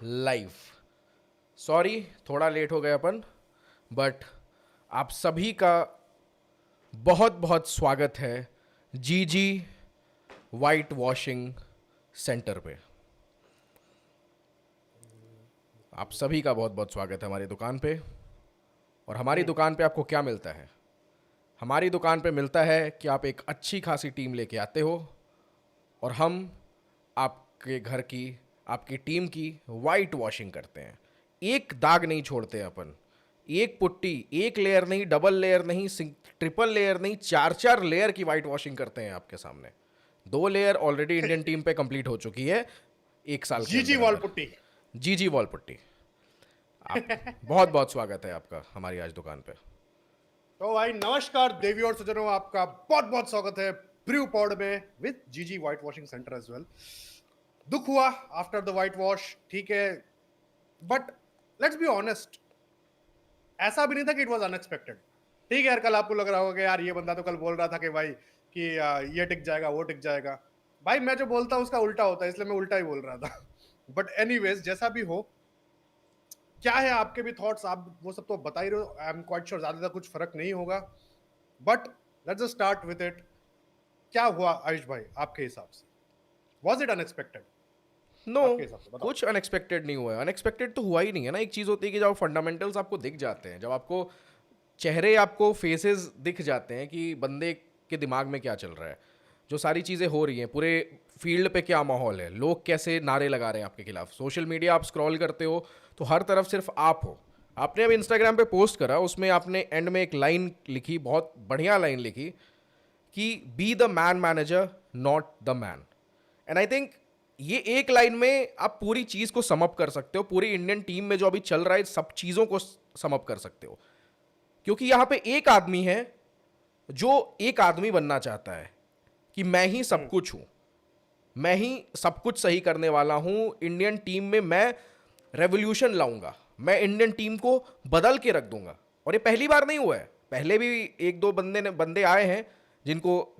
Live. Sorry थोड़ा late हो गए अपन, बट आप सभी का बहुत बहुत स्वागत है जी जी वाइट वॉशिंग सेंटर पे। आप सभी का बहुत बहुत स्वागत है हमारी दुकान पे। और हमारी दुकान पे आपको क्या मिलता है? हमारी दुकान पे मिलता है कि आप एक अच्छी खासी टीम लेके आते हो और हम आपके घर की, आपकी टीम की वाइट वॉशिंग करते हैं। एक दाग नहीं छोड़ते अपन, एक पुट्टी, एक लेयर नहीं, डबल लेयर नहीं, ट्रिपल लेयर नहीं, चार चार लेयर की वाइट वॉशिंग करते हैं आपके सामने। 2 लेयर ऑलरेडी इंडियन टीम पे कंप्लीट हो चुकी है 1 साल के जी जी अंदर वॉल अंदर। पुट्टी। जी जी वॉल पुट्टी। आप बहुत बहुत स्वागत है आपका हमारी आज दुकान पे। तो भाई नमस्कार देवी और सज्जनों, आपका बहुत बहुत स्वागत है ब्रू पॉड में with GG white washing centre as well. दुख हुआ आफ्टर द व्हाइट वॉश, ठीक है, बट लेट्स बी ऑनेस्ट, ऐसा भी नहीं था कि इट वाज अनएक्सपेक्टेड। ठीक है यार, कल आपको लग रहा होगा कि यार ये बंदा तो कल बोल रहा था कि भाई कि ये टिक जाएगा वो टिक जाएगा। भाई मैं जो बोलता हूँ उसका उल्टा होता है, इसलिए मैं उल्टा ही बोल रहा था। बट एनीवेज, जैसा भी हो, क्या है आपके भी थॉट्स, आप वो सब तो बता ही रहे हो। आई एम क्वाइट श्योर ज्यादा कुछ फर्क नहीं होगा, but let's just start with it. क्या हुआ आयुष भाई आपके हिसाब से? Was it unexpected? नो, आपके हिसाब से बताओ। कुछ अनएक्सपेक्टेड नहीं हुआ है। अनएक्सपेक्टेड तो हुआ ही नहीं है ना। एक चीज़ होती है कि जब फंडामेंटल्स आपको दिख जाते हैं, जब आपको चेहरे, आपको फेसेस दिख जाते हैं कि बंदे के दिमाग में क्या चल रहा है, जो सारी चीज़ें हो रही हैं, पूरे फील्ड पे क्या माहौल है, लोग कैसे नारे लगा रहे हैं आपके खिलाफ, सोशल मीडिया आप स्क्रॉल करते हो तो हर तरफ सिर्फ आप हो। आपने अब इंस्टाग्राम पे पोस्ट करा, उसमें आपने एंड में एक लाइन लिखी, बहुत बढ़िया लाइन लिखी कि be the man manager not the man. And I think ये एक लाइन में आप पूरी चीज को समअप कर सकते हो। पूरी इंडियन टीम में जो अभी चल रहा है सब चीजों को समअप कर सकते हो, क्योंकि यहां पे एक आदमी है जो एक आदमी बनना चाहता है कि मैं ही सब कुछ हूं, मैं ही सब कुछ सही करने वाला हूं इंडियन टीम में। मैं रेवोल्यूशन लाऊंगा, मैं इंडियन टीम को बदल के रख दूंगा। और ये पहली बार नहीं हुआ है, पहले भी एक दो बंदे आए हैं जिनको,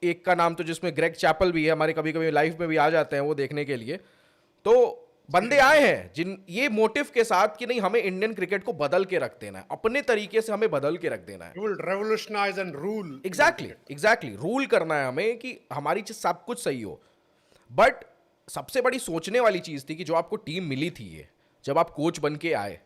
एक का नाम तो जिसमें ग्रेग चैपल भी है, हमारे कभी कभी लाइव में भी आ जाते हैं वो देखने के लिए। तो बंदे आए हैं जिन ये मोटिव के साथ कि नहीं, हमें इंडियन क्रिकेट को बदल के रख देना है, अपने तरीके से हमें बदल के रख देना है। You will revolutionise and rule Indian exactly cricket. Exactly rule करना है हमें कि हमारी चीज सब कुछ सही हो। बट सबसे बड़ी सोचने वाली चीज थी कि जो आपको टीम मिली थी, ये जब आप कोच बन के आए,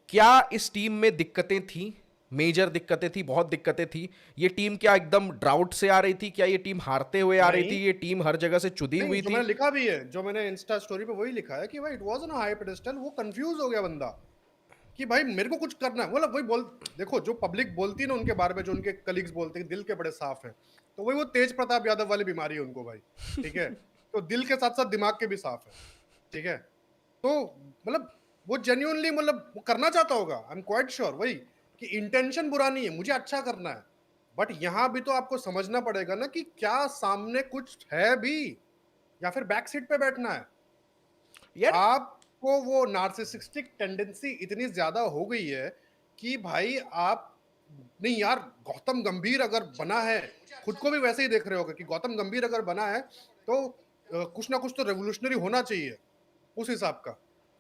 क्या इस टीम में दिक्कतें थी? मेजर दिक्कतें थी, बहुत दिक्कतें थी। ये टीम क्या एकदम ड्राउट से आ रही थी? क्या ये टीम हारते हुए आ रही नहीं थी? ये टीम हर जगह से चुदी नहीं, हुई जो थी? मैंने लिखा भी है, जो मैंने इंस्टा स्टोरी पे वही लिखा है कि भाई it was on a high pedestal. वो कंफ्यूज हो गया बंदा कि भाई मेरे को कुछ करना है। मतलब वही बोल, देखो जो पब्लिक बोलती है ना उनके बारे में, जो उनके कलीग्स बोलते हैं दिल के बड़े साफ हैं, तो वही वो तेज प्रताप यादव वाली बीमारी है उनको भाई। ठीक है, तो दिल के साथ साथ दिमाग के भी साफ है। ठीक है, तो मतलब वो जेन्युइनली, मतलब वो करना चाहता होगा, आई एम क्वाइट श्योर वही, कि इंटेंशन बुरा नहीं है, मुझे अच्छा करना है। बट यहां भी तो आपको समझना पड़ेगा ना कि क्या सामने कुछ है भी, या फिर बैक सीट पे बैठना है। यार आपको वो नार्सिसिस्टिक टेंडेंसी इतनी ज्यादा हो गई है कि भाई आप, नहीं यार, गौतम गंभीर अगर बना है, खुद को भी वैसे ही देख रहे होगे कि गौतम गंभीर अगर बना है तो कुछ ना कुछ तो रेवोल्यूशनरी होना चाहिए उस हिसाब का।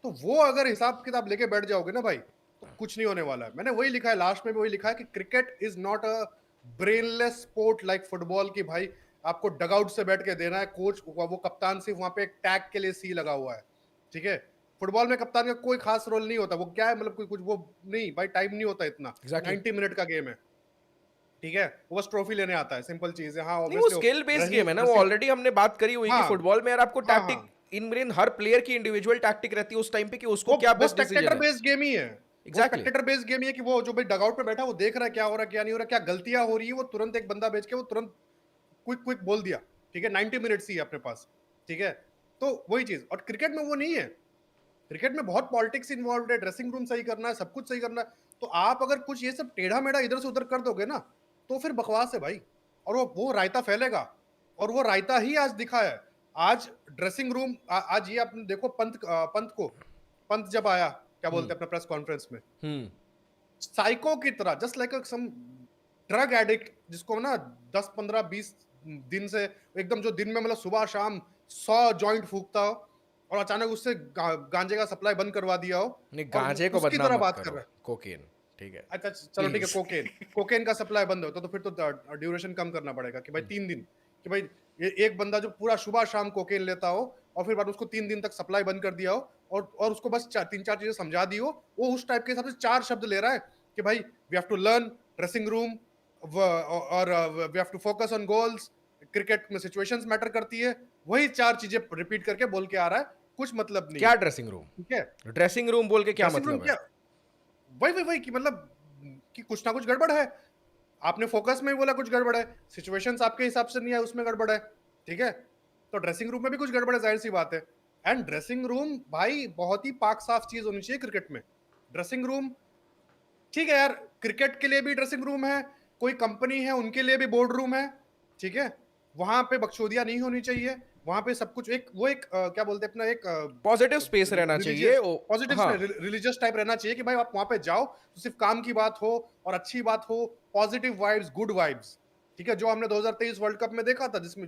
तो वो अगर हिसाब किताब लेके बैठ जाओगे ना भाई, तो कुछ नहीं होने वाला है। मैंने वही लिखा है, लास्ट में भी वही लिखा है कि cricket is not a brainless sport like football, की भाई आपको डगआउट से बैठ के देना है। कोच वो कप्तान सिर्फ वहां पे एक टैग के लिए सी लगा हुआ है। ठीक है, फुटबॉल में कप्तान का कोई खास रोल नहीं होता। वो क्या है, मतलब कोई कुछ वो नहीं भाई, टाइम नहीं होता इतना। एग्जैक्टली 90 मिनट का गेम है। ठीक है, वो बस ट्रॉफी लेने आता है, सिंपल चीज है। हाँ नहीं, वो obviously skill based dressing game है ना, वो ड्रेसिंग ऑलरेडी हमने बात करी हुई कि हाँ फुटबॉल में यार आपको हाँ हाँ, tactic, in brain her player की इंडिविजुअल टैक्टिक रहती है उस टाइम पे कि उसको वो क्या वो बेस्ट डिसीजन स्पेक्टेटर है। बेस्ड गेम ही है। वो एग्जैक्टली स्पेक्टेटर बेस्ड गेम ही है कि वो जो भाई डगआउट पे बैठा, वो देख रहा है क्या हो रहा है क्या नहीं हो रहा, क्या गलतियां हो रही है, वो तुरंत एक बंदा भेज के वो तुरंत क्विक क्विक बोल दिया। ठीक है, 90 मिनट्स ही है अपने पास। ठीक है, तो वही चीज, और क्रिकेट में वो नहीं है। क्रिकेट में बहुत पॉलिटिक्स इन्वॉल्व है, ड्रेसिंग रूम सही करना है, सब कुछ सही करना है। तो आप अगर कुछ ये सब टेढ़ा मेढ़ा इधर से उधर कर दोगे ना, तो फिर बकवास है भाई। और वो रायता फैलेगा, और वो रायता ही आज दिखा है। आज ड्रेसिंग रूम, आज ये आपने देखो, पंत जब आया, क्या बोलते हैं अपने प्रेस कॉन्फ्रेंस में, साइको की तरह, just like some drug addict, जिसको ना 10 15 20 दिन से एकदम, जो दिन में मतलब सुबह शाम 100 जॉइंट फूकता हो, और अचानक उससे गांजे का सप्लाई बंद करवा दिया हो नहीं, और गांजे को उसकी बदनाम तरह मत बात कर करो, रहे हैं। कोकेन, ठीक है, अच्छा चलो ठीक है, प्लीज। कोकेन कोकेन का सप्लाई बंद हो तो फिर तो ड्यूरेशन कम करना पड़ेगा कि भाई 3 दिन, कि भाई ये एक बंदा जो पूरा सुबह शाम कोकेन लेता हो और फिर बाद उसको 3 दिन तक सप्लाई बंद कर दिया हो और उसको बस 3-4 चीजें समझा दी हो, वो उस टाइप के हिसाब से 4 शब्द ले रहा है कि भाई we have to learn dressing room और we have to focus on goals, cricket में सिचुएशंस मैटर करती है, वही 4 चीजें रिपीट करके बोल के आ रहा है, कुछ मतलब नहीं क्या है। Dressing room? ठीक है, ड्रेसिंग रूम बोल के क्या ड्रेसिंग रूम मतलब है? क्या, वही वही वही कि मतलब कि कुछ ना कुछ गड़बड़ है। आपने फोकस में ही बोला कुछ गड़बड़ है, सिचुएशंस आपके हिसाब से नहीं है उसमें गड़बड़ है, ठीक है, तो ड्रेसिंग रूम में भी कुछ गड़बड़ है, जाहिर सी बात है। एंड ड्रेसिंग रूम भाई बहुत ही पाक साफ चीज होनी चाहिए क्रिकेट में। ड्रेसिंग रूम ठीक है यार, क्रिकेट के लिए भी ड्रेसिंग रूम है, कोई कंपनी है उनके लिए भी बोर्ड रूम है, ठीक है, वहां पे बकचोदियां नहीं होनी चाहिए, वहां पे सब कुछ एक वो एक क्या बोलते हैं अपना एक पॉजिटिव स्पेस रहना चाहिए रिलीजियस पॉजिटिव हाँ। रिलीजियस टाइप रहना चाहिए कि भाई आप वहां पे जाओ तो सिर्फ काम की बात हो और अच्छी बात हो, पॉजिटिव वाइब्स, गुड वाइब्स, ठीक है, जो हमने 2023 वर्ल्ड कप में देखा था जिसमें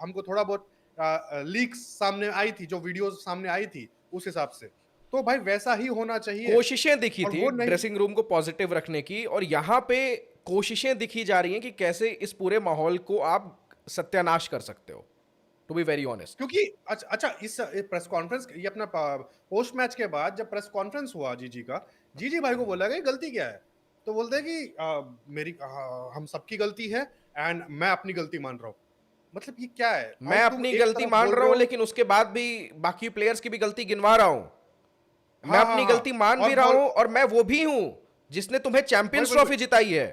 हमको थोड़ा बहुत लीक्स सामने आई थी, जो वीडियोस सामने आई थी उस हिसाब से, तो भाई वैसा ही होना चाहिए। कोशिशें दिखी और थी वो नहीं, ड्रेसिंग रूम को पॉजिटिव रखने की, और यहाँ पे कोशिशें दिखी जा रही हैं कि कैसे इस पूरे माहौल को आप सत्यानाश कर सकते हो, टू बी वेरी ऑनेस्ट। क्योंकि अच्छा इस प्रेस कॉन्फ्रेंस ये अपना पोस्ट मैच के बाद जब प्रेस कॉन्फ्रेंस हुआ जीजी का, जीजी भाई को बोला गया गलती क्या है, तो बोलते हैं कि मेरी हम सबकी गलती है एंड मैं अपनी गलती मान रहा हूँ। मतलब ये क्या है भाई, मैं तुम अपनी एक गलती तरफ मान बोल रहा रहे हूं, हो। लेकिन उसके बाद भी बाकी प्लेयर्स की भी गलती गिनवा रहा हूं। मैं हाँ अपनी हाँ गलती मान भी और रहा बोल हूं, और मैं वो भी हूं जिसने तुम्हें वही चैंपियंस वही ट्रॉफी जिताई है।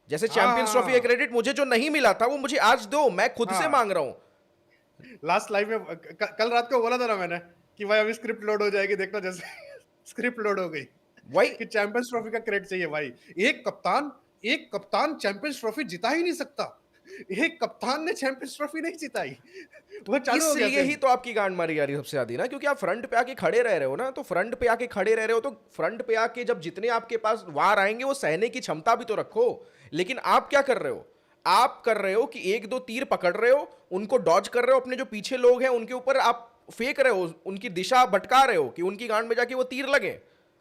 जैसे चैंपियंस ट्रॉफी का हाँ क्रेडिट मुझे जो नहीं मिला था वो मुझे आज दो, मैं खुद से हाँ, मांग रहा हूं। लास्ट लाइव में कल रात को बोला था ना मैंने कि भाई अभी स्क्रिप्ट लोड हो जाएगी, देखना जैसे स्क्रिप्ट लोड हो गई वही कि चैंपियंस ट्रॉफी का क्रेडिट चाहिए भाई। एक कप्तान चैंपियंस ट्रॉफी जिता ही नहीं सकता, एक कप्तान ने चैंपियंस ट्रॉफी नहीं जिताई, वो चालू हो गया इसलिए ही सीन। तो आपकी गांड मारी जा रही है सबसे ज्यादा ना, क्योंकि आप फ्रंट पे आके खड़े रह रहे हो ना, तो फ्रंट पे आके खड़े रह रहे हो तो फ्रंट पे आके जब जितने आपके पास वार आएंगे वो सहने की क्षमता भी तो रखो। लेकिन आप क्या कर रहे हो? आप कर रहे हो कि एक दो तीर पकड़ रहे हो, उनको डॉज कर रहे हो, अपने जो पीछे लोग हैं उनके ऊपर आप फेंक रहे हो, उनकी दिशा भटका रहे हो कि उनकी गांड में जाके वो तीर लगे।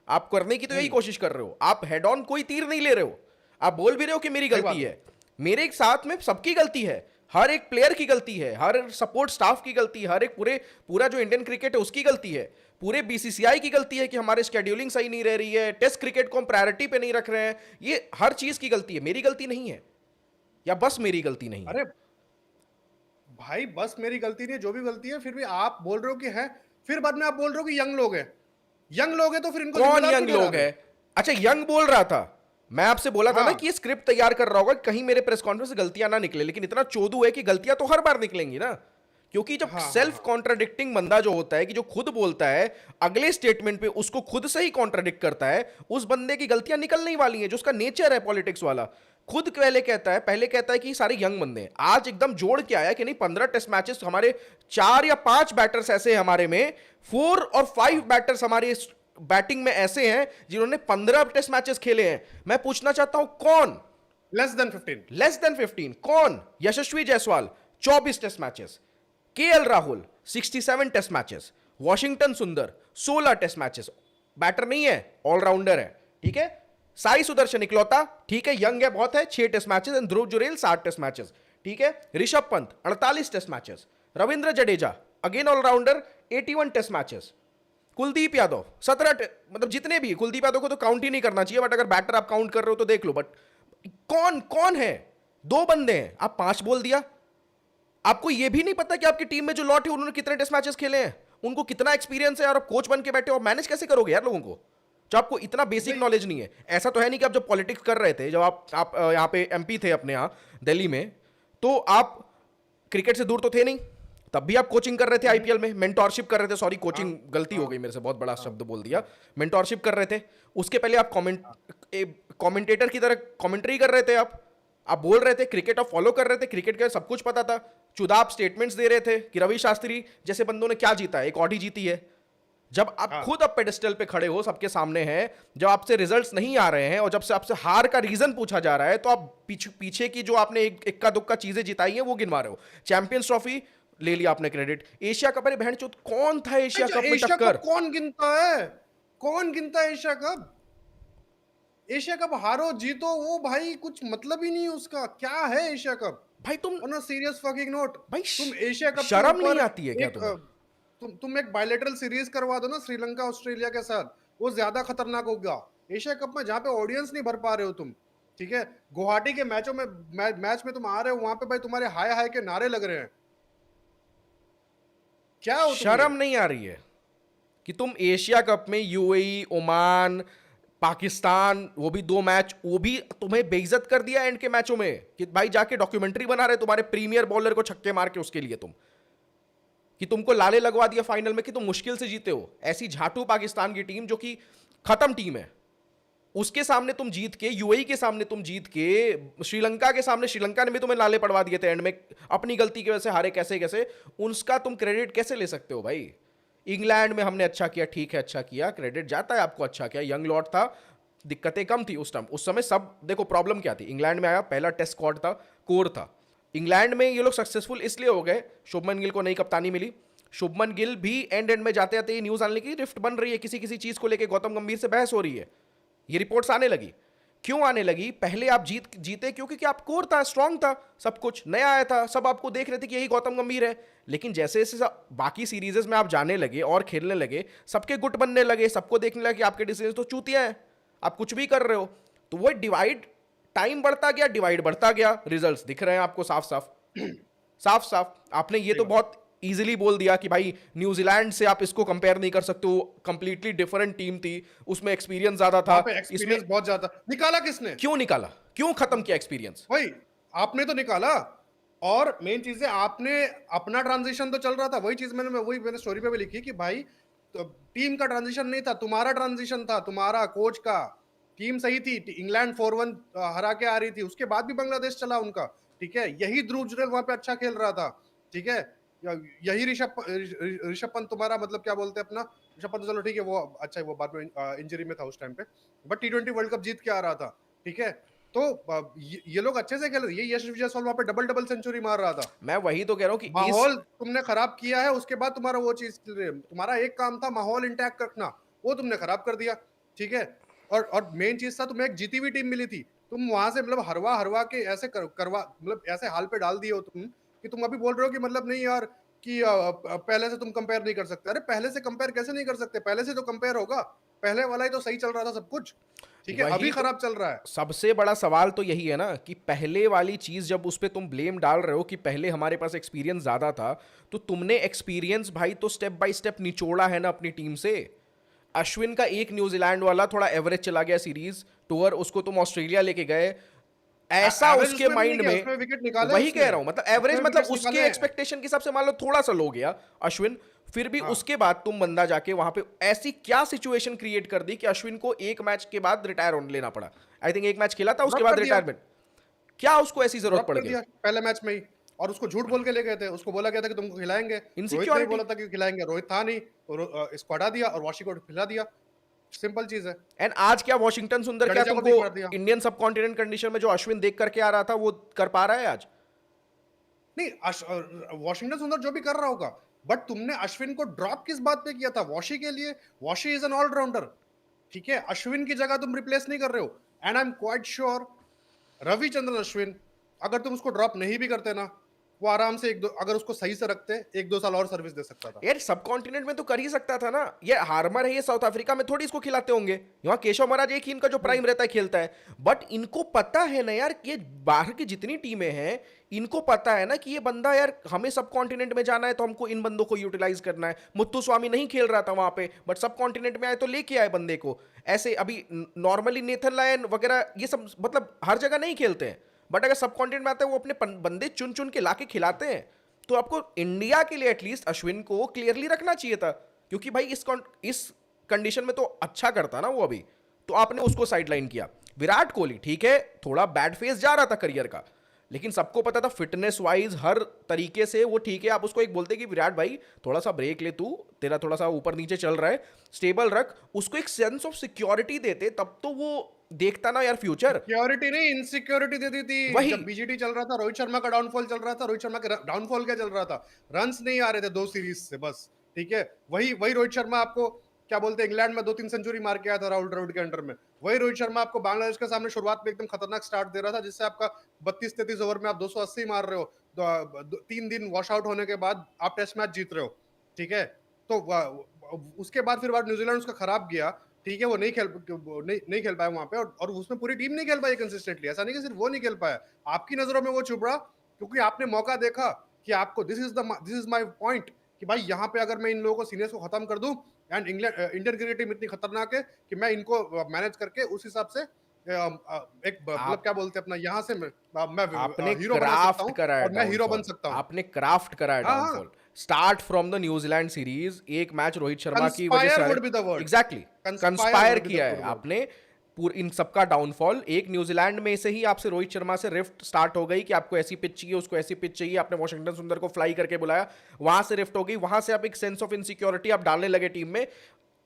आप करने की तो यही कोशिश कर रहे हो, आप हेड ऑन कोई तीर नहीं ले रहे हो। आप बोल भी रहे हो कि मेरी सही गलती बात है, मेरे एक साथ में सबकी गलती है, हर एक प्लेयर की गलती है, हर सपोर्ट स्टाफ की गलती है, हर एक पूरा जो इंडियन क्रिकेट है उसकी गलती है, पूरे बीसीसीआई की गलती है कि हमारे शेड्यूलिंग सही नहीं रह रही है, टेस्ट क्रिकेट को हम प्रायोरिटी पे नहीं रख रहे हैं, ये हर चीज की गलती है, मेरी गलती नहीं है, या बस मेरी गलती नहीं है। अरे भाई बस मेरी गलती नहीं है, जो भी गलती है फिर भी आप बोल रहे हो कि है, फिर बाद में आप बोल रहे हो कि यंग लोग हैं, यंग लोग हैं तो फिर इनको कौन जिम्मेदार यंग क्यों ठहरा लोग रहे है? हो? अच्छा, यंग बोल रहा था, मैं आपसे बोला था ना हाँ कि ये स्क्रिप्ट तैयार कर रहा होगा कि कहीं मेरे प्रेस कॉन्फ्रेंस से गलतियां ना निकले, लेकिन इतना चोदू है कि गलतियां तो हर बार निकलेंगी ना, क्योंकि जब हाँ हाँ सेल्फ हाँ कॉन्ट्राडिक्टिंग बंदा जो होता है कि जो खुद बोलता है अगले स्टेटमेंट पे उसको खुद से ही कॉन्ट्राडिक्ट करता है, उस बंदे की गलतियां निकलने ही वाली हैं, जो उसका नेचर है पॉलिटिक्स वाला। खुद पहले कहता है कि सारे यंग बंदे हैं, आज एकदम जोड़ के आया कि नहीं 15 टेस्ट मैचेस हमारे, 4 या 5 बैटर्स ऐसे हैं हमारे में, 4 और 5 बैटर्स हमारे बैटिंग में ऐसे हैं जिन्होंने 15 टेस्ट मैचेस खेले हैं। मैं पूछना चाहता हूं कौन? लेस देन 15 कौन? Yashasvi Jaiswal 24 test matches, K L Rahul 67 test matches, Washington Sundar 16 test matches, batter नहीं है, ऑलराउंडर है, ठीक है। साई सुदर्शन इकलौता, ठीक है, यंग है, बहुत है, 6 test matches, and Dhruv Jurel 60 test matches, ठीक है। Rishabh Pant 48 test matches, Ravindra Jadeja again allrounder 81 test matches, Kuldeep Yadav 17, मतलब जितने भी, कुलदीप यादव को तो काउंट ही नहीं करना चाहिए, बट अगर बैटर आप काउंट कर रहे हो तो देख लो, बट कौन कौन है? 2 बंदे हैं, आप 5 बोल दिया। आपको यह भी नहीं पता कि आपकी टीम में जो लॉट है उन्होंने कितने टेस्ट मैचेस खेले हैं, उनको कितना एक्सपीरियंस है, और आप कोच बन के बैठे हो, मैनेज कैसे करोगे यार लोगों को जब आपको इतना बेसिक नहीं नॉलेज नहीं है? ऐसा तो है नहीं कि आप जब पॉलिटिक्स कर रहे थे, जब आप यहाँ पे एमपी थे अपने यहाँ दिल्ली में, तो आप क्रिकेट से दूर तो थे नहीं, तब भी आप कोचिंग कर रहे थे आईपीएल में, मेंटोरशिप कर रहे थे, सॉरी हाँ कोचिंग गलती हो हाँ गई मेरे से, बहुत बड़ा हाँ शब्द बोल दिया, हाँ मेंटोरशिप कर रहे थे। उसके पहले आप हाँ कमेंटेटर की तरह कमेंट्री कर रहे थे, आप बोल रहे थे, क्रिकेट आप फॉलो कर रहे थे, क्रिकेट का सब कुछ पता था, चुदाब स्टेटमेंट्स दे रहे थे कि रवि शास्त्री जैसे बंदों ने क्या जीता है, एक ऑडी जीती है। जब आप हाँ खुद अब पेडिस्टल पे खड़े हो, सबके सामने हैं, जब आपसे रिजल्ट्स नहीं आ रहे हैं, और जब से आपसे हार का रीजन पूछा जा रहा है, तो आप पीछे की जो आपने इक्का दुक्का चीजें जिताई हैं वो गिनवा रहे हो। चैंपियंस ट्रॉफी ले लिया आपने क्रेडिट। एशिया कप, अरे बहन चोद कौन था एशिया अच्छा, कप में एशिया टक्कर? कप कौन गिनता है? कौन गिनता है एशिया कप? एशिया कप हारो जीतो वो भाई कुछ मतलब ही नहीं है उसका। क्या है एशिया कप? भाई तुम, on a serious fucking note, भाई तुम एशिया कप के शर्म नहीं ऊपर आती है क्या एक तुम्हें? तुम एक बायलैटरल सीरीज करवा दो ना श्रीलंका ऑस्ट्रेलिया के साथ, वो ज्यादा खतरनाक होगा। एशिया कप में जहां पे ऑडियंस नहीं भर पा रहे हो तुम, ठीक है, गुवाहाटी के मैचों में मैच में तुम आ रहे हो, वहां पे भाई तुम्हारे हाय हाय के नारे लग रहे हैं। क्या हो तुम ये? शर्म नहीं आ रही है कि तुम एशिया कप में यूएई, ओमान, पाकिस्तान, वो भी 2 मैच, वो भी तुम्हें बेइज्जत कर दिया एंड के मैचों में कि भाई जाके डॉक्यूमेंट्री बना रहे तुम्हारे प्रीमियर बॉलर को छक्के मार के उसके लिए तुम, कि तुमको लाले लगवा दिया फाइनल में कि तुम मुश्किल से जीते हो। ऐसी झाटू पाकिस्तान की टीम जो कि खत्म टीम है, उसके सामने तुम जीत के, यूएई के सामने तुम जीत के, श्रीलंका के सामने, श्रीलंका ने भी तुम्हें लाले पड़वा दिए थे एंड में, अपनी गलती की वजह से हारे कैसे कैसे, उसका तुम क्रेडिट कैसे ले सकते हो भाई? इंग्लैंड में हमने अच्छा किया, ठीक है अच्छा किया, क्रेडिट जाता है आपको, अच्छा किया, यंग लॉट था, दिक्कतें कम थी उस टाइम, उस समय सब देखो प्रॉब्लम क्या थी, इंग्लैंड में आया, पहला टेस्ट स्क्वाड था, कोर था, इंग्लैंड में ये लोग सक्सेसफुल इसलिए हो गए, शुभमन गिल को नई कप्तानी मिली, शुभमन गिल भी एंड में जाते जाते ये न्यूज आने लगी, रिफ्ट बन रही है किसी किसी चीज को लेकर, गौतम गंभीर से बहस हो रही है, ये रिपोर्ट्स आने लगी। क्यों आने लगी? पहले आप जीते क्योंकि कि आप कोर था, स्ट्रांग था, सब कुछ नया आया था, सब आपको देख रहे थे कि यही गौतम गंभीर है। लेकिन जैसे जैसे बाकी सीरीजेस में आप जाने लगे और खेलने लगे, सबके गुट बनने लगे, सबको देखने लगे कि आपके डिसीजन तो चूतिया हैं, आप कुछ भी कर रहे हो, तो वो डिवाइड, टाइम बढ़ता गया, डिवाइड बढ़ता गया, रिजल्ट्स दिख रहे हैं आपको साफ साफ। साफ साफ आपने ये तो बहुत इजीली बोल दिया कि भाई न्यूजीलैंड से आप इसको कंपेयर नहीं कर सकते हो, कंप्लीटली डिफरेंट टीम थी, उसमें एक्सपीरियंस ज्यादा था, वहां पे इसमें एक्सपीरियंस बहुत ज्यादा निकाला किसने? क्यों निकाला, क्यों खत्म किया एक्सपीरियंस? भाई आपने तो निकाला। और मेन चीज है, आपने अपना ट्रांजिशन तो चल रहा था, वही चीज मैंने स्टोरी पे भी लिखी कि भाई तो टीम का ट्रांजिशन नहीं था, तुम्हारा ट्रांजिशन था, तुम्हारा कोच का। टीम सही थी, इंग्लैंड 4-1 हरा के आ रही थी, उसके बाद भी बांग्लादेश चला उनका, ठीक है, यही ध्रुव जुरेल वहां पे अच्छा खेल रहा था, ठीक है, यही ऋषभ पंत तुम्हारा, मतलब क्या बोलते हैं अपना, ऋषभ पंत तो चलो ठीक है, वो अच्छा है, वो बाद में इंजरी में था उस टाइम पे, बट टी20 वर्ल्ड कप जीत के आ रहा था, ठीक है। तो ये लोग अच्छे से खेल रहे, ये यश जायसवाल वहां पे डबल डबल सेंचुरी मार रहा था। मैं वही तो कह रहा हूं कि माहौल तुमने खराब किया है, उसके बाद तुम्हारा वो चीज, तुम्हारा एक काम था माहौल इंटैक्ट रखना, वो तुमने खराब कर दिया, ठीक है। और मेन चीज था, तुम्हें एक जीती हुई टीम मिली थी, तुम वहां से मतलब हरवा हरवा के ऐसे करवा, मतलब ऐसे हाल पे डाल दिए हो तुम कि तुम अभी बोल रहे हो कि मतलब नहीं यार कि पहले से तुम कंपेयर नहीं कर सकते। अरे पहले से कंपेयर कैसे नहीं कर सकते? पहले से तो कंपेयर होगा, पहले वाला ही तो सही चल रहा था सब कुछ, ठीक है, अभी वही तो खराब चल रहा है। सबसे बड़ा सवाल तो यही है ना कि पहले वाली चीज जब उस पे तुम ब्लेम डाल रहे हो कि पहले हमारे पास एक्सपीरियंस ज्यादा था, तो तुमने एक्सपीरियंस भाई तो स्टेप बाय स्टेप निचोड़ा है ना अपनी टीम से। अश्विन का एक न्यूजीलैंड वाला थोड़ा एवरेज चला गया सीरीज टूर, उसको तुम ऑस्ट्रेलिया लेके गए, ऐसा एवरेज उसके उसमें भी नहीं माइंड गया, में, उसमें विकेट निकाले वही उसने, कह रहा हूं, मतलब एवरेज उसमें मतलब विकेट्स उसके निकाले हैं। एक्सपेक्टेशन के हिसाब से मान लो थोड़ा सा लो गया अश्विन, फिर भी हाँ, उसके बाद तुम बंदा जाके वहां पे ऐसी क्या सिचुएशन क्रिएट कर दी कि अश्विन को एक मैच के बाद रिटायर होने लेना पड़ा। आई थिंक एक मैच खेला था उसके ड्रॉप बाद कर दिया, रिटायरमेंट, क्या उसको ऐसी जरूरत ड्रॉप पड़ कर गई? दिया पहले मैच में ही। और उसको झूठ बोल के ले गए थे, उसको बोला गया था कि तुमको खिलाएंगे, रोहित ने भी इनसिक्योरिटी। बोला था कि खिलाएंगे, रोहित था नहीं, तो इसको हटा दिया और वाशी को खिला दिया, सिंपल चीज है। एंड आज क्या वॉशिंगटन सुंदर, क्या जडेजा को भी तुमको कर दिया। इंडियन सब कॉन्टिनेंट कंडीशन में जो अश्विन देख करके आ रहा था वो कर पा रहा है आज? नहीं, वॉशिंगटन सुंदर जो भी कर रहा होगा, बट तुमने अश्विन को ड्रॉप किस बात पे किया था? वॉशी के लिए। वॉशी इज एन ऑलराउंडर, ठीक है, अश्विन की जगह तुम रिप्लेस नहीं कर रहे हो। And I am quite sure Ravichandran Ashwin, अगर तुम उसको ड्रॉप नहीं भी करते ना, वो आराम से अगर उसको सही से रखते 1-2 साल और सर्विस दे सकता था। यार सब कॉन्टिनेंट में तो कर ही सकता था ना, ये हार्मर है, ये साउथ अफ्रीका में थोड़ी इसको खिलाते होंगे, यहाँ केशव महाराज एक ही इनका जो प्राइम रहता है खेलता है, बट इनको पता है ना यार कि ये बाहर की जितनी टीमें हैं, इनको पता है ना कि ये बंदा यार हमें सब कॉन्टिनेंट में जाना है तो हमको इन बंदों को यूटिलाइज करना है। मुत्तु स्वामी नहीं खेल रहा था वहां पे, बट सब कॉन्टिनेंट में आए तो लेके आए बंदे को। ऐसे अभी नॉर्मली नेथन लायन वगैरह ये सब मतलब हर जगह नहीं खेलते हैं, बट अगर सब कॉन्टिनेंट में आते हैं वो अपने बंदे चुन चुन के लाके खिलाते हैं। तो आपको इंडिया के लिए एटलीस्ट अश्विन को क्लियरली रखना चाहिए था, क्योंकि भाई इस कंडीशन में तो अच्छा करता ना वो अभी, तो आपने उसको साइडलाइन किया। विराट कोहली ठीक है, थोड़ा बैड फेज जा रहा था करियर का, लेकिन सबको पता था फिटनेस वाइज हर तरीके से वो ठीक है। आप उसको एक बोलते कि विराट भाई थोड़ा सा ब्रेक ले, तू तेरा थोड़ा सा ऊपर नीचे चल रहा है, स्टेबल रख, उसको एक सेंस ऑफ सिक्योरिटी देते, तब तो वो देखता ना यार फ्यूचर। सिक्योरिटी नहीं, इनसिक्योरिटी दे दी थी। वही जब बीजीटी चल रहा था, रोहित शर्मा का डाउनफॉल चल रहा था। रोहित शर्मा का डाउनफॉल क्या चल रहा था? रन्स नहीं आ रहे थे 2 सीरीज से बस, ठीक है? वही वही रोहित शर्मा आपको क्या बोलते हैं, इंग्लैंड में 2-3 सेंचुरी मार के आया था राहुल द्रविड़ के अंडर में। वही रोहित शर्मा आपको बांग्लादेश के सामने शुरुआत में एकदम खतरनाक स्टार्ट दे रहा था, जिससे आपका 32-33 ओवर में आप 280 मार रहे हो। 3 दिन वॉश आउट होने के बाद आप टेस्ट मैच जीत रहे हो, ठीक है? तो उसके बाद फिर बाद न्यूजीलैंड उसका खराब गया, ठीक है? वो नहीं खेल पाया वहां पे, और उसमें पूरी टीम नहीं खेल पाई कंसिस्टेंटली। ऐसा नहीं कि सिर्फ वो नहीं खेल पाया, आपकी नजरों में वो चुभ रहा क्योंकि आपने मौका देखा कि आपको दिस इज माय पॉइंट, कि भाई यहाँ पे अगर मैं इन लोगों को सीनियर्स को खत्म कर दूं, and England Indian cricket team इतनी खतरनाक है कि मैं इनको मैनेज करके उस हिसाब से एक मतलब आप क्या बोलते हैं अपना, यहाँ से मैं आपने हीरो बना सकता क्राफ्ट हूँ करा है और मैं हीरो बन डाउनफॉल, सकता हूँ। आपने क्राफ्ट करा है हाँ हाँ, downfall. Start from the New Zealand series, एक मैच रोहित शर्मा की वजह से conspire would be the word. Exactly conspire conspire would be the किया है गुड वर्ड। आपने। पूरे इन सबका डाउनफॉल एक न्यूजीलैंड में से ही आपसे रोहित शर्मा से रिफ्ट स्टार्ट हो गई कि आपको ऐसी पिच चाहिए, उसको ऐसी पिच चाहिए। आपने वॉशिंगटन सुंदर को फ्लाई करके बुलाया, वहां से रिफ्ट हो गई। वहां से आप एक सेंस ऑफ इनसिक्योरिटी आप डालने लगे टीम में।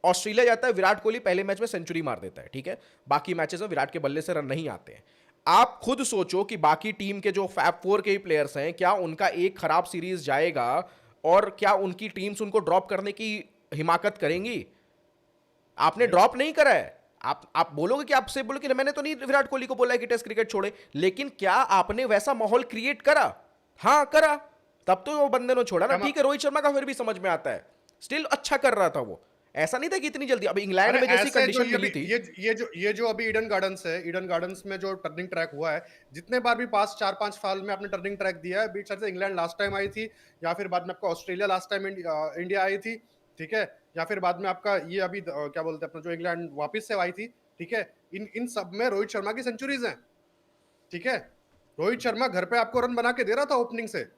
ऑस्ट्रेलिया जाता है, विराट कोहली पहले मैच में सेंचुरी मार देता है, ठीक है? बाकी मैचेस में विराट के बल्ले से रन नहीं आते हैं। आप खुद सोचो कि बाकी टीम के जो फैब फोर के प्लेयर्स हैं, क्या उनका एक खराब सीरीज जाएगा और क्या उनकी टीम्स उनको ड्रॉप करने की हिमाकत करेंगी? आपने ड्रॉप नहीं करा है। आप बोलोगे कि आपसे बोलो कि मैंने तो नहीं विराट कोहली को बोला है कि टेस्ट क्रिकेट छोड़े, लेकिन क्या आपने वैसा माहौल क्रिएट करा? हाँ करा, तब तो वो बंदे ने छोड़ा ना। ठीक है, रोहित शर्मा का फिर भी समझ में आता है, स्टिल अच्छा कर रहा था वो। ऐसा नहीं था कि इतनी जल्दी। अब इंग्लैंड अरे में जैसी ऐसे जो कंडीशन मिली थी, ये जो अभी ईडन गार्डन्स है, ईडन गार्डन्स में जो टर्निंग ट्रैक हुआ है, जितने बार भी पास 4-5 साल में आपने टर्निंग ट्रैक दिया है, बीच से इंग्लैंड लास्ट टाइम आई थी, या फिर बाद में आपका Australia last time India I थी, ठीक है? या फिर बाद में आपका ये अभी क्या बोलते हैं अपना, जो इंग्लैंड वापस से आई थी, ठीक है? इन इन सब में रोहित शर्मा की सेंचुरीज हैं, ठीक है? रोहित शर्मा घर पे आपको रन बना के दे रहा था ओपनिंग से,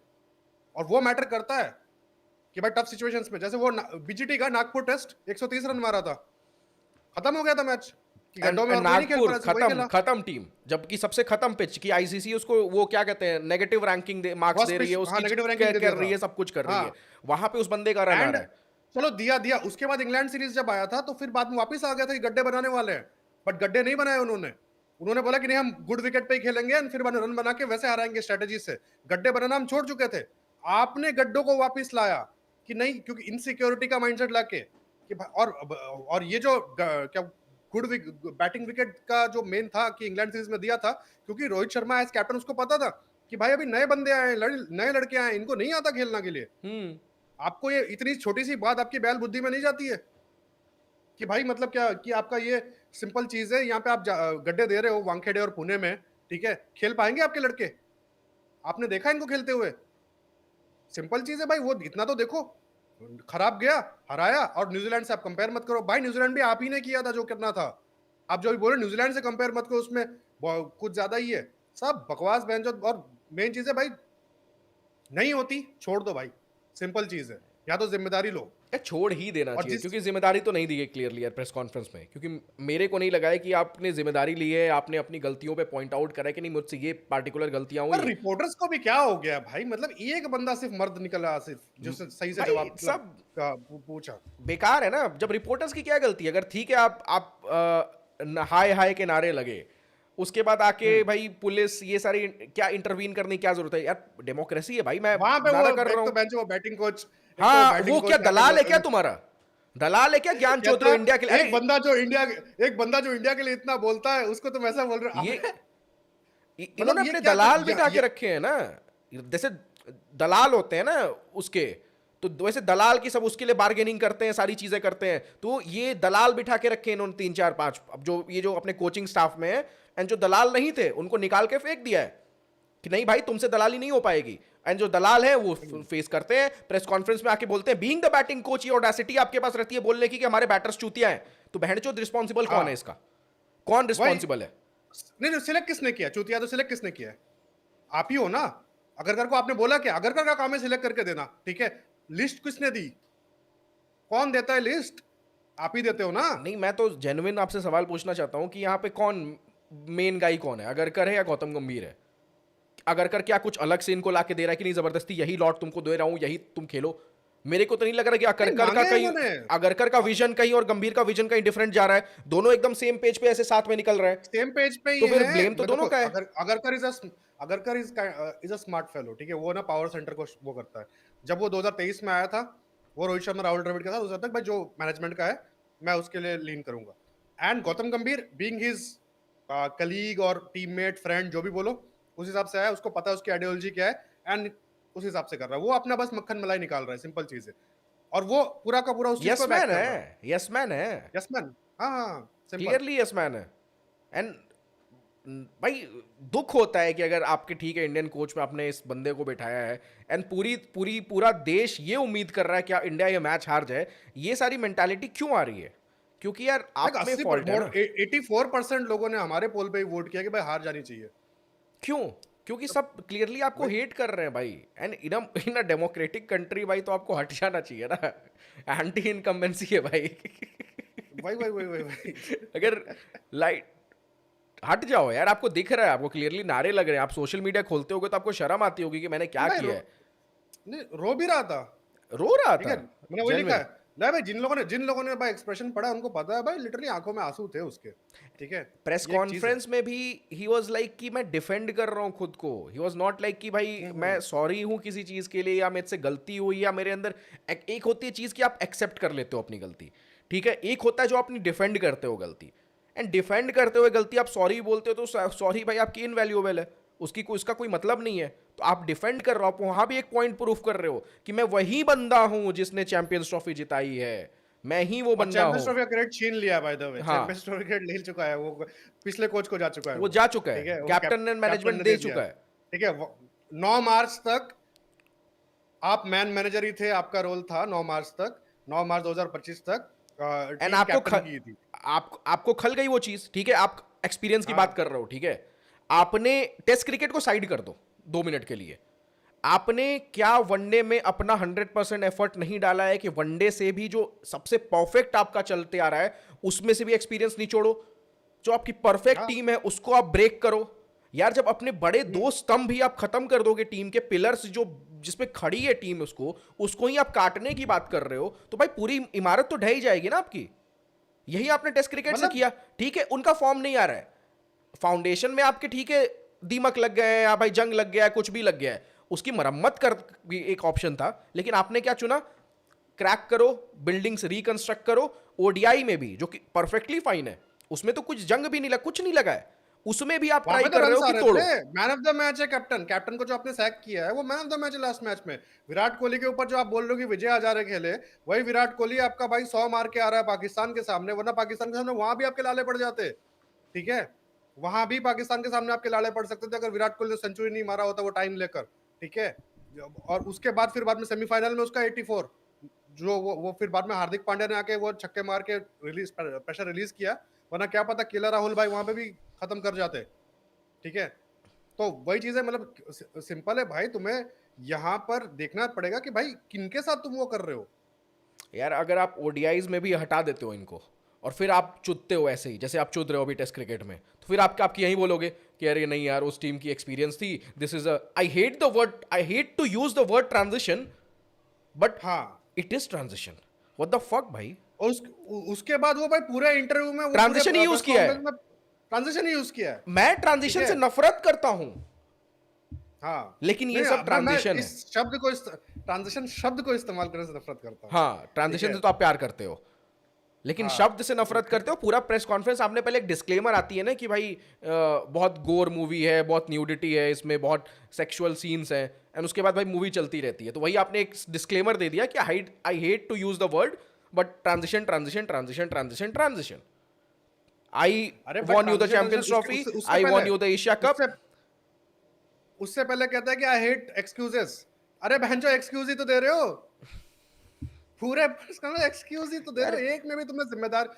और वो मैटर करता है कि भाई टफ सिचुएशंस में, जैसे वो बीजीटी का नागपुर टेस्ट 130 रन मारा था, खत्म हो गया था मैच, कि गड्ढों में और कोई नहीं खेल पा नागपुर रहा, सिर्फ वही खत्म खेला। खत्म टीम, जबकि सबसे खत्म पिच की आईसीसी उसको वो क्या कहते हैं, नेगेटिव रैंकिंग मार्क्स वर्स्ट दे रही पिच, है, हाँ, उसकी नेगेटिव रैंकिंग दे कर दिया रही था। है, सब कुछ कर रही हाँ, है। वहां पे उस बंदे का रन आ एंड रहा है। चलो दिया उसके बाद इंग्लैंड सीरीज जब आया था, तो फिर बाद में वापस आ गया था कि गड्ढे बनाने वाले हैं, बट गड्ढे नहीं बनाए उन्होंने। उन्होंने बोला कि नहीं, हम गुड विकेट पे ही खेलेंगे, एंड फिर रन बना के वैसे हराएंगे स्ट्रेटेजी से। गड्ढे बनाना हम छोड़ चुके थे, आपने गड्ढों को वापस लाया कि नहीं, क्योंकि इनसिक्योरिटी का माइंडसेट लाके कि और ये जो क्या गुड बैटिंग विकेट का जो मेन था कि इंग्लैंड सीरीज में दिया था, क्योंकि रोहित शर्मा एज कैप्टन, उसको पता था कि भाई अभी नए बंदे आए, नए लड़के आए, इनको नहीं आता खेलना के लिए। आपको ये इतनी छोटी सी बात आपकी बैल बुद्धि में नहीं जाती है कि भाई मतलब क्या, कि आपका ये सिंपल चीज है, यहाँ पे आप गड्ढे दे रहे हो वानखेड़े और पुणे में, ठीक है? खेल पाएंगे आपके लड़के? आपने देखा इनको खेलते हुए? सिंपल चीज है भाई, वो इतना तो देखो। खराब गया, हराया, और न्यूजीलैंड से आप कंपेयर मत करो भाई, न्यूजीलैंड भी आप ही ने किया था जो करना था। आप जो भी बोले न्यूजीलैंड से कंपेयर मत करो, उसमें कुछ ज्यादा ही है, सब बकवास बहन। और मेन चीज है भाई, नहीं होती छोड़ दो भाई, सिंपल चीज है, या तो जिम्मेदारी लो। छोड़ ही देना और चाहिए, जिस क्योंकि जिम्मेदारी तो नहीं दी गई क्लियरली यार प्रेस कॉन्फ्रेंस में। क्योंकि मेरे को नहीं लगा है कि आपने जिम्मेदारी ली है, आपने अपनी गलतियों पे पॉइंट आउट करा है कि नहीं मुझसे ये पार्टिकुलर गलतियां पर हुई। रिपोर्टर्स को भी क्या हो गया भाई, मतलब एक बंदा सिर्फ मर्द निकला, सिर्फ जो सही से भाई जवाब सब पूछा। बेकार है ना। जब रिपोर्टर्स की क्या गलती है? अगर ठीक है आप हाय हाय के नारे लगे, उसके बाद आके भाई पुलिस ये सारी क्या इंटरवीन करने की क्या जरूरत है यार? डेमोक्रेसी है भाई, मैं वहां पे वो नारा कर एक रहा तो हूँ। बेंच, वो बैटिंग कोच, एक तो हाँ बैटिंग वो कोच क्या यहाँ दलाल है क्या पे तुम्हारा? दलाल है क्या ज्ञान कहता, चौधरी इंडिया के लिए? एक बंदा जो इंडिया एक बंदा जो इंडिया के लिए इतना बोलता है, उसको तुम ऐसा बोल रहे हो? ये मतलब इन्होंने ये अपने क्या दलाल बिठा के रखे हैं ना, जैसे दलाल होते हैं ना उसके, तो वैसे दलाल की सब उसके लिए बार्गेनिंग करते हैं, सारी चीजें करते हैं। तो ये दलाल बिठा के रखे हैं इन्होंने 3 4 5। अब जो ये जो अपने कोचिंग स्टाफ में है, एंड जो दलाल नहीं थे उनको निकाल के फेंक दिया है कि नहीं भाई तुमसे दलाली नहीं हो पाएगी। एंड जो दलाल है वो फेस करते हैं, प्रेस कॉन्फ्रेंस में आके बोलते हैं, बीइंग द बैटिंग कोच ये ऑडेसिटी आपके पास रहती है बोलने की कि हमारे बैटर्स चूतिया हैं। तो बहनचोद रिस्पॉन्सिबल कौन है इसका? कौन रिस्पॉन्सिबल है? नहीं, सिलेक्ट किसने किया? चूतिया तो सिलेक्ट किसने किया है? आप ही हो ना। अगरकर को आपने बोला कि अगरकर का काम है सिलेक्ट करके देना, ठीक है? लिस्ट किसने दी? कौन देता है लिस्ट? आप ही देते हो ना। नहीं, मैं तो जेन्युइन आपसे सवाल पूछना चाहता हूं कि यहाँ पे कौन मेन गाई कौन है? अगरकर है या गौतम गंभीर है? अगरकर क्या कुछ अलग से इनको लाके दे रहा है कि नहीं जबरदस्ती यही लॉट तुमको दे रहा हूं, यही तुम खेलो? मेरे को तो नहीं लग रहा कि नहीं अगरकर का मांगे कहीं, उन्होंने। अगरकर का विजन कहीं और गंभीर का विजन कहीं डिफरेंट जा रहा है, दोनों एकदम सेम पेज पे ऐसे साथ में निकल रहे हैं, सेम पेज पे ही तो फिर है। ब्लेम तो मैं दोनों देखो, का है। Agarkar is a smart fellow, ठीक है, वो ना पावर सेंटर को वो करता है। जब वो 2023 में आया था, वो रोहित शर्मा राहुल द्रविड़ के साथ उस तक भाई जो मैनेजमेंट का है मैं उसके लिए लीन करूंगा। एंड गौतम गंभीर बीइंग हिज कलीग और टीममेट फ्रेंड जो भी बोलो, उस हिसाब से आया, उसको पता है उसकी आइडियोलॉजी क्या है एंड उस हिसाब से कर रहा है वो। अपना बस मक्खन मलाई निकाल रहा है, सिंपल चीज है। और वो पूरा का पूरा उस चीज यस को बैक मैन कर रहा है। है, यस मैन है, यस मैन। हाँ हाँ, सिंपल। क्लियरली यस मैन है। एंड भाई दुख होता है कि अगर आपके, ठीक है, इंडियन कोच में आपने इस बंदे को बिठाया है एंड पूरा देश ये उम्मीद कर रहा है कि इंडिया ये मैच हार जाए, ये सारी मेंटालिटी क्यों आ रही है? क्योंकि यार लाइक आप में 80 फॉल्ट है मोर ना। 84% लोगों ने हमारे पोल पे ही वोट किया कि भाई हार जानी चाहिए। क्यों? क्योंकि तो सब क्लियरली आपको भाई हेट कर रहे हैं भाई। And in a democratic country भाई, तो आपको हट जाना चाहिए ना। एंटी इनकम्बेंसी है भाई। वही वही वही वही वही। अगर लाइट हट जाओ यार, आपको दिख रहा है, आपको क्लियरली नारे लग रहे हैं, आप सोशल मीडिया खोलते होगे तो आपको शर्म आती होगी कि मैंने क्या भाई किया है। नहीं, रो भी रहा था। रो रहा ठीक था है, मैंने वही लिखा जेन्युइन। है। नहीं भाई, जिन लोगों ने भाई एक्सप्रेशन पढ़ा उनको पता है भाई, लिटरली आंखों में आंसू थे उसके। ठीक है, प्रेस ये एक चीज है। कॉन्फ्रेंस में भी ही वाज लाइक कि मैं डिफेंड कर रहा हूँ खुद को, ही वाज नॉट लाइक कि भाई मैं सॉरी हूँ किसी चीज के लिए, या मेरे से गलती हुई, या मेरे अंदर एक होती है चीज कि आप एक्सेप्ट कर लेते हो अपनी गलती, ठीक है, एक होता है जो अपनी डिफेंड करते हो गलती। एंड डिफेंड करते हुए गलती आप सॉरी बोलते हो तो सॉरी भाई आपकी इनवैल्यूएबल है, उसका कोई मतलब नहीं है। तो आप डिफेंड कर रहे हो, आप वहां भी एक पॉइंट प्रूफ कर रहे हो कि मैं वही बंदा हूं जिसने चैंपियंस ट्रॉफी जिताई है, मैं ही वो और बंदा चैंपियंस हूं। ट्रॉफी का क्रेडिट छीन लिया बाय द वे। हाँ, चैंपियंस ट्रॉफी क्रेडिट ले चुका है वो, पिछले कोच को जा चुका है वो वो। जा चुका ठीक है, है, वो कैप्टन एंड कैप्टन मैनेजमेंट ने दे दे दिया। चुका है। ठीक है, 9 मार्च तक आप मैन मैनेजर ही थे, आपका रोल था 9 मार्च तक, 9 मार्च 2025 तक एंड टीम कैप्टन की थी। आपको खल गई वो चीज, ठीक है, आप एक्सपीरियंस की बात हाँ, कर रहे हो, ठीक है, आपने टेस्ट क्रिकेट को साइड कर दो 2 मिनट के लिए, आपने क्या वनडे में अपना 100% एफर्ट नहीं डाला है कि वनडे से भी जो सबसे परफेक्ट आपका चलते आ रहा है उसमें से भी एक्सपीरियंस निचोड़ो, जो आपकी परफेक्ट हाँ। टीम है उसको आप ब्रेक करो। यार जब अपने बड़े दो स्तंभ ही आप खत्म कर दोगे, टीम के पिलर्स जो जिसपे खड़ी है टीम, उसको ही आप काटने की बात कर रहे हो, तो भाई पूरी इमारत तो ढह ही जाएगी ना आपकी। यही आपने टेस्ट क्रिकेट से मतलब किया, ठीक है, उनका फॉर्म नहीं आ रहा है, फाउंडेशन में आपके, ठीक है, दीमक लग गए हैं या भाई जंग लग गया है, कुछ भी लग गया है, उसकी मरम्मत कर भी एक ऑप्शन था, लेकिन आपने क्या चुना? क्रैक करो, बिल्डिंग्स रिकंस्ट्रक्ट करो। ओडीआई में भी जो कि परफेक्टली फाइन है, उसमें तो कुछ जंग भी नहीं लगा, कुछ नहीं लगा है, उसमें भी आप वहां ट्राई पे तो कर रहे रन हो आ कि रहे तोड़ो। थे। मैन ऑफ द मैच है कैप्टन, कैप्टन को जो आपने सैक किया है वो मैन ऑफ द मैच है लास्ट मैच में। विराट कोहली के ऊपर जो आप बोल रहे हो कि विजय हजारे खेले, वही विराट कोहली आपका भाई 100 मार के आ रहा है पाकिस्तान के सामने, वरना पाकिस्तान के सामने वहां भी आपके लाले पड़ जाते। ठीक है, वहां भी पाकिस्तान के सामने आपके लाले पड़ सकते थे अगर विराट कोहली ने सेंचुरी नहीं मारा होता वो टाइम लेकर। ठीक है, और उसके बाद फिर बाद में सेमीफाइनल में उसका 84, जो वो फिर बाद में हार्दिक पांड्या ने आके वो छक्के मार के रिलीज प्रेशर रिलीज किया, वरना क्या पता केएल राहुल भाई वहां पे भी खत्म कर जाते। ठीक है, तो वही चीज है, मतलब सिंपल है भाई, तुम्हें यहाँ पर देखना पड़ेगा कि भाई किनके साथ तुम वो कर रहे हो। यार अगर आप ओडीआईज में भी हटा देते हो इनको और फिर आप चुदते हो ऐसे ही जैसे आप चुद रहे हो अभी टेस्ट क्रिकेट में, तो फिर आपकी यही बोलोगे कि अरे नहीं यार उस टीम की एक्सपीरियंस थी, this is I hate to use the word transition, but हाँ, it is transition. What the fuck भाई, और उसके बाद वो भाई पूरे इंटरव्यू में वो पूरे ट्रांजिशन ही यूज प्रेस किया है। कॉन्फ्रेंस में ट्रांजिशन ही यूज किया है। मैं ठीक ट्रांजिशन है, से नफरत करता हूं, हाँ, लेकिन ये नहीं सब मैं ट्रांजिशन है। इस शब्द को ट्रांजिशन शब्द को इस्तेमाल करने से नफरत करता हूँ। हाँ, ठीक ट्रांजिशन है, से तो आप प्यार करते हो, लेकिन हाँ, शब्द से नफरत करते हो। पूरा प्रेस कॉन्फ्रेंस आपने पहले एक डिस्क्लेमर आती है ना कि भाई बहुत गोर मूवी है, बहुत न्यूडिटी है इसमें, बहुत सेक्सुअल सीन्स हैं, एंड उसके बाद भाई मूवी चलती रहती है, तो वही आपने एक डिस्क्लेमर दे दिया कि I hate to use the word, but transition transition transition transition transition, I अरे but won you the transition champions transition trophy, उससे उससे आई वॉन पहले यू द एशिया कप। उससे उससे पहले कहता है कि आई हेट एक्सक्यूजेस। अरे बहन जो एक्सक्यूज ही तो दे रहे हो, पूरे एक्सक्यूज ही तो दे यार रहे हो, एक में भी तुमने जिम्मेदार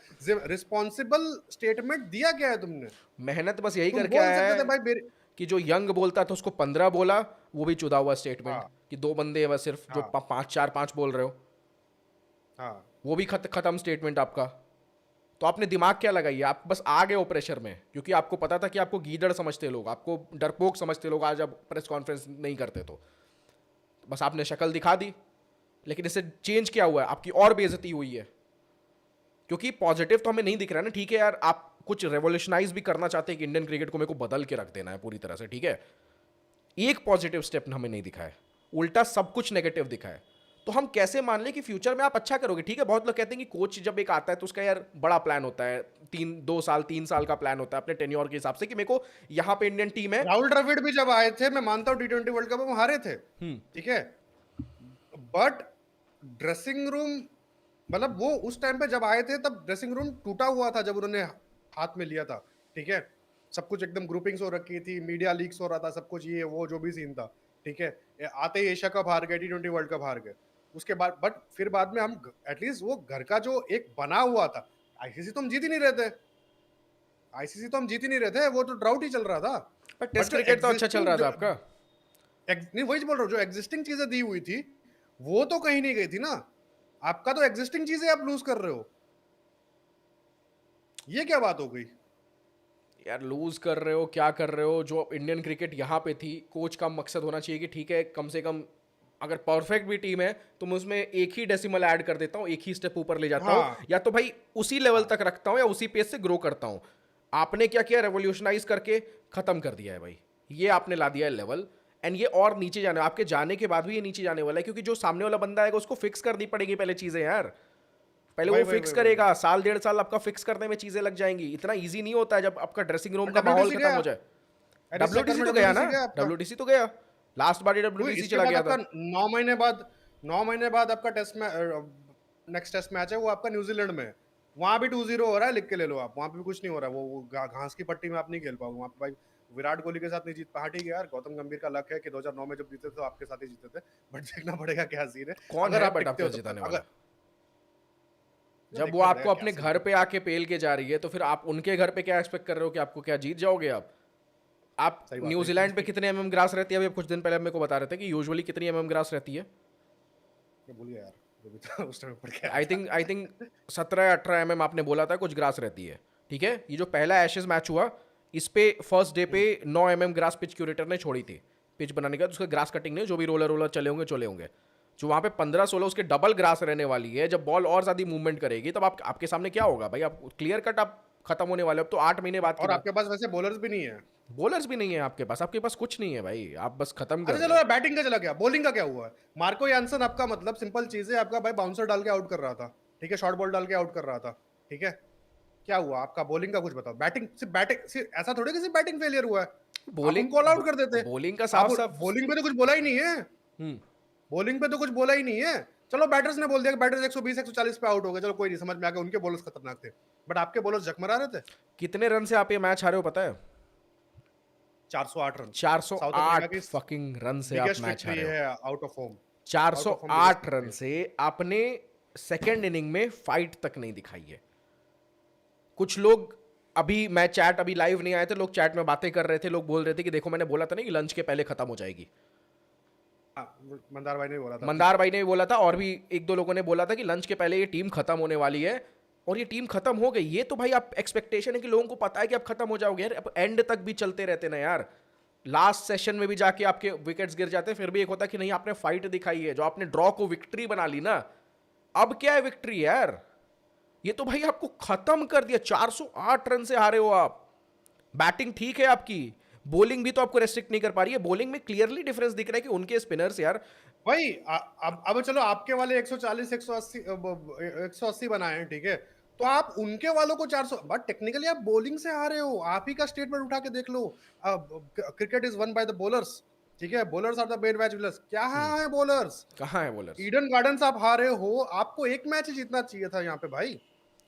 रिस्पॉन्सिबल स्टेटमेंट दिया क्या है तुमने? मेहनत बस यही तुम करके बोल आया सकते थे है भाई मेरे। कि जो यंग बोलता था उसको 15 बोला, वो भी चुदा हुआ स्टेटमेंट हाँ कि दो बंदे हैं बस सिर्फ जो हाँ पांच चार पांच बोल रहे हो, हाँ, वो भी खत्म स्टेटमेंट आपका। तो आपने दिमाग क्या लगाई, आप बस आ गए हो प्रेशर में, क्योंकि आपको पता था कि आपको गीदड़ समझते लोग, आपको डरपोक समझते लोग आज, आप प्रेस कॉन्फ्रेंस नहीं करते तो बस आपने शक्ल दिखा दी, लेकिन इससे चेंज क्या हुआ है, आपकी और बेइज्जती हुई है। क्योंकि पॉजिटिव तो हमें नहीं दिख रहा है ना। ठीक है यार, आप कुछ रेवोल्यूशनाइज भी करना चाहते हैं कि इंडियन क्रिकेट को मेरे को बदल के रख देना है पूरी तरह से, ठीक है, एक पॉजिटिव स्टेप हमें नहीं दिखा है, उल्टा सब कुछ नेगेटिव दिखा है। तो हम कैसे मान लें कि फ्यूचर में आप अच्छा करोगे। ठीक है, बहुत लोग कहते हैं कि कोच जब एक आता है तो उसका यार बड़ा प्लान होता है, 2 साल 3 साल का प्लान होता है अपने टेन्योर के हिसाब से, कि मेरे को यहाँ पे इंडियन टीम है। राहुल द्रविड़ भी जब आए थे, मैं मानता हूँ टी20 वर्ल्ड कप में हारे थे, ठीक है, बट ड्रेसिंग रूम, मतलब वो उस टाइम पे जब आए थे तब ड्रेसिंग रूम टूटा हुआ था जब उन्होंने हाथ में लिया था, ठीक है, सब कुछ एकदम ग्रुपिंग्स हो रखी थी, मीडिया लीक्स हो रहा था, सब कुछ ये वो जो भी सीन था, ठीक है, आते ही एशिया कप हार गए, टी20 वर्ल्ड कप हार गए, उसके बाद बट फिर बाद में हम एटलीस्ट वो घर का जो एक बना हुआ था, आईसीसी तो हम जीत ही नहीं रहे थे, आईसीसी तो हम जीत ही नहीं रहे थे, वो तो ड्राउट ही चल रहा था, पर बट टेस्ट जो क्रिकेट तो अच्छा चल रहा था आपका। नहीं वही बोल रहा हूँ, जो एग्जिस्टिंग चीजें दी हुई थी वो तो कहीं नहीं गई थी ना, आपका तो एग्जिस्टिंग चीजें आप लूज कर रहे हो, ये क्या बात हो गई। यार लूज कर रहे हो, क्या कर रहे हो, जो इंडियन क्रिकेट यहाँ पे थी, कोच का मकसद होना चाहिए कि ठीक है कम से कम अगर परफेक्ट भी टीम है तो मैं उसमें एक ही डेसिमल ऐड कर देता हूँ, एक ही स्टेप ऊपर ले जाता हूँ, हाँ या तो भाई उसी लेवल हाँ तक रखता हूँ या उसी पेस से ग्रो करता हूँ। आपने क्या किया, रेवोल्यूशनाइज करके खत्म कर दिया है भाई, ये आपने ला दिया है लेवल। एंड ये और नीचे जाने, आपके जाने के बाद भी ये नीचे जाने वाला है, क्योंकि जो सामने वाला बंदा आएगा उसको फिक्स करनी पड़ेगी पहले चीजें यार। पहले वही वो वही फिक्स वही वही करेगा, साल 1.5 साल आपका फिक्स करने में चीजें लग जाएंगी। इतना इजी नहीं होता है जब आपका ड्रेसिंग रूम का माहौल डब्ल्यूटीसी खत्म गया, हो जाए। अरे इस चक्कर डब्ल्यूटीसी में तो गया ना, डब्ल्यूटीसी गया आपका, डब्ल्यूटीसी तो गया, लास्ट बार ही वही डब्ल्यूटीसी इसके चला बाद गया आपका था। 9 महीने बाद, 9 महीने बाद आपका टेस्ट में नेक्स्ट टेस्ट मैच है वो आपका न्यूजीलैंड में, वहां भी 2-0 हो रहा है, लिख के ले लो आप, वहां पे भी कुछ नहीं हो रहा है, वो घास की पट्टी में आप नहीं खेल पाओगे वहां पे भाई, विराट कोहली के साथ नहीं जीत पा, हाँ ठीक है यार, गौतम गंभीर का लक है कि 2009 में जब जीते थे तो आपके साथ ही जीते थे, बट देखना पड़ेगा क्या सीन है, कौन अगर है आप बट टिकते हो आपके तब जिताने तक, वाला, अगर जब वो देखना आपको पड़ेगा क्या अपने सीन घर है पे बट आके पेल के जा रही है, तो फिर आप उनके घर पे क्या एक्सपेक्ट कर रहे हो कि आपको क्या जीत जाओगे आप सही बात है न्यूजीलैंड पे कितने ग्रास रहती है, अभी कुछ दिन पहले मेरे को बता रहे थे कि यूजुअली कितनी ग्रास रहती है। मैं भूल गया यार, जो भी था उस टाइम पढ़ के आया आई थिंक था 17 18 आपने बोला था कुछ ग्रास रहती है। ठीक है, ये जो पहला एशेज मैच हुआ इस पे फर्स्ट डे पे 9 ग्रास पिच क्यूरेटर ने छोड़ी थी पिच बनाने का, उसका ग्रास कटिंग नहीं, जो भी रोलर रोलर चले होंगे, जो वहाँ पे 15 16 उसके डबल ग्रास रहने वाली है। जब बॉल और ज़्यादा मूवमेंट करेगी तब आपके सामने क्या होगा भाई, आप क्लियर कट आप खत्म होने वाले हो। अब तो 8 महीने बाद की और बात, आपके पास वैसे बॉलर्स भी नहीं है। बॉलर्स भी नहीं है आपके पास कुछ नहीं है भाई, आप बस खत्म कर अच्छा रहे चलो हो। बैटिंग का चला गया, बॉलिंग का क्या हुआ है। मार्को यानसन आपका मतलब सिंपल चीज है, आपका भाई बाउंसर डाल के आउट कर रहा था, ठीक है, शॉर्ट बॉल डाल के आउट कर रहा था, ठीक है, क्या हुआ आपका बॉलिंग का कुछ बताओ। बैटिंग सिर्फ ऐसा थोड़ी कि सिर्फ बैटिंग फेलियर हुआ है, आप उनको ऑल बॉलिंग आउट कर देते। बॉलिंग का आप साफ साफ। बॉलिंग पे तो कुछ बोला ही नहीं है, हम्म। बॉलिंग पे तो कुछ बोला ही नहीं है। चलो बैटर्स ने बोल दिया कि बैटर्स 120 140 पे आउट हो गए, चलो कोई नहीं, समझ में आ गया, उनके बॉलर्स खतरनाक थे, बट आपके बॉलर्स जकमरा रहे थे। कितने रन से आप ये मैच हारे हो पता है? 408 रन, साउथ अफ्रीका 408 की फकिंग रन से आप बिगेस्ट मैच विक्ट्री हारे हो। है out of home, out of home biggest 408 victory run है। से आपने सेकेंड इनिंग में फाइट तक नहीं दिखाई है। कुछ लोग अभी मैं चैट अभी लाइव नहीं आए थे, लोग चैट में बातें कर रहे थे, लोग बोल रहे थे कि देखो मैंने बोला था ना कि लंच के पहले खत्म हो जाएगी। हाँ, मंदार भाई ने बोला था। मंदार भाई ने भी बोला था और भी एक दो लोगों ने बोला था कि लंच के पहले ये टीम खत्म होने वाली है, और ये टीम खत्म हो गई। ये तो भाई आप एक्सपेक्टेशन है कि लोगों को पता है कि आप खत्म हो जाओगे यार, अब एंड तक भी चलते रहते ना यार, लास्ट सेशन में भी जाके आपके विकेट्स गिर जाते हैं, फिर भी एक होता है कि नहीं आपने फाइट दिखाई है, जो आपने ड्रॉ को विक्ट्री बना ली ना। अब क्या है विक्ट्री यार, ये तो भाई आपको खत्म कर दिया। 408 रन से हारे हो आप। बैटिंग ठीक है आपकी, बॉलिंग भी तो आपको रेस्ट्रिक्ट नहीं कर पा रही है। बॉलिंग में क्लियरली डिफरेंस दिख रहा है कि उनके स्पिनर्स यार, भाई अब चलो आपके वाले 140 180 बनाए हैं, ठीक है, तो आप उनके वालों को 400, बट टेक्निकली आप बॉलिंग से हारे हो। आप ही का स्टेटमेंट उठा के देख लो, cricket is won by the bowlers, ठीक है, bowlers are the main match winners. क्या है बॉलर्स, कहाँ है बॉलर्स? ईडन गार्डन्स आप हारे हो, आपको एक मैच ही जीतना चाहिए था यहाँ पे भाई,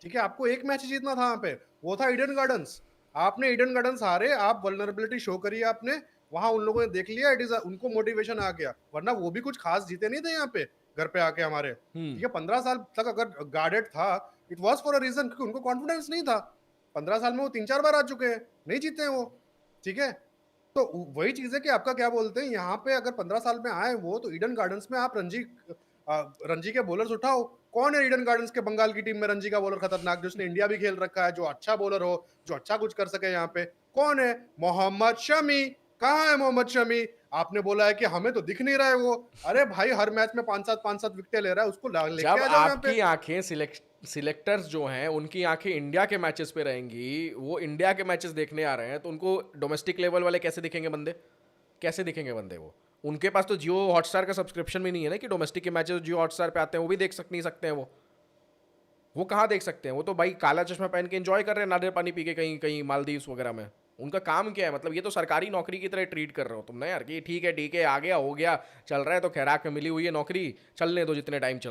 ठीक है, आपको एक मैच ही जीतना था यहाँ पे, वो था ईडन गार्डन्स। आपने ईडन गार्डन्स हारे, आप वल्नरेबिलिटी शो करी आपने, वहां उन लोगों ने देख लिया, इट इज उनको मोटिवेशन आ गया, वरना वो भी कुछ खास जीते नहीं थे यहाँ पे घर पे आके हमारे, ठीक है। 15 साल तक अगर गार्डेड था, it was for a reason, क्योंकि उनको कॉन्फिडेंस नहीं था। 15 साल में वो 3 4 बार आ चुके हैं, नहीं जीते हैं वो, ठीक है। तो वही चीज है कि आपका क्या बोलते हैं, यहाँ पे अगर 15 साल में आए वो, तो ईडन गार्डन्स में आप रणजी के बॉलर्स उठाओ। कौन है ईडन गार्डन्स के बंगाल की टीम में रणजी का बॉलर खतरनाक, जिसने इंडिया भी खेल रखा है, जो अच्छा बॉलर हो, जो अच्छा कुछ कर सके यहाँ पे? कौन है? मोहम्मद शमी। कहाँ है मोहम्मद शमी? आपने बोला है कि हमें तो दिख नहीं रहा है वो। अरे भाई हर मैच में 5-7 विकेटें ले रहा है, उसको लेके जब आ जाओ यहाँ पे। आपकी आंखें सिलेक्टर्स जो हैं उनकी आंखें इंडिया के मैचेस पे रहेंगी, वो इंडिया के मैचेस देखने आ रहे हैं, तो उनको डोमेस्टिक लेवल वाले कैसे दिखेंगे बंदे? कैसे दिखेंगे बंदे वो? उनके पास तो जियो हॉटस्टार का सब्सक्रिप्शन भी नहीं है ना कि डोमेस्टिक के मैचेस जियो हॉटस्टार पे आते हैं वो भी देख नहीं सकते हैं वो कहाँ देख सकते हैं? वो तो भाई काला चश्मा पहन के एंजॉय कर रहे हैं नारियल पानी पी के कहीं कहीं मालदीव्स वगैरह में। उनका काम क्या है? मतलब ये तो सरकारी नौकरी की तरह ट्रीट कर रहे हो तुम ना यार कि ठीक है आ गया हो गया, चल रहा है तो खैराक में मिली हुई है नौकरी, चलने दो जितने टाइम चल रहा है।